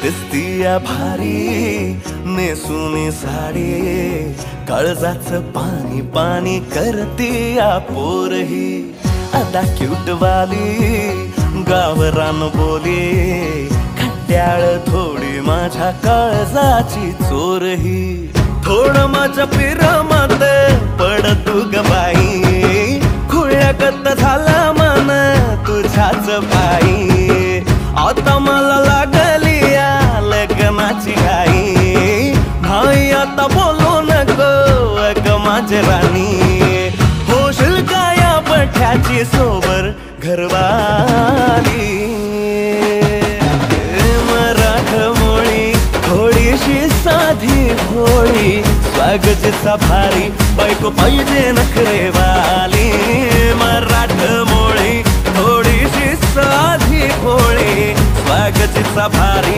दिसतीया भारी नेसुनी साडी, काळजाचं पाणी पाणी करतीया पोरही. आता क्यूट वाली गावरान बोली, खट्याळ थोडी माझ्या काळजाची चोरही. थोडं माझ्या पिरमत पड तू ग बाई, खुळ्यागत झाला मन तुझ्याच पायी. आता मला लागली या लग्नाची घाई, नाही आता बोलू नको अग माझी राणी. होशील का या पठ्याची सोबर घरवाली. मराठमोळी थोडीशी साधी भोळी, स्वागतीचा भारी बायको पाहिजे नखरेवाली. मराठमोळी थोडीशी साधी भोळी, स्वागतीचा भारी.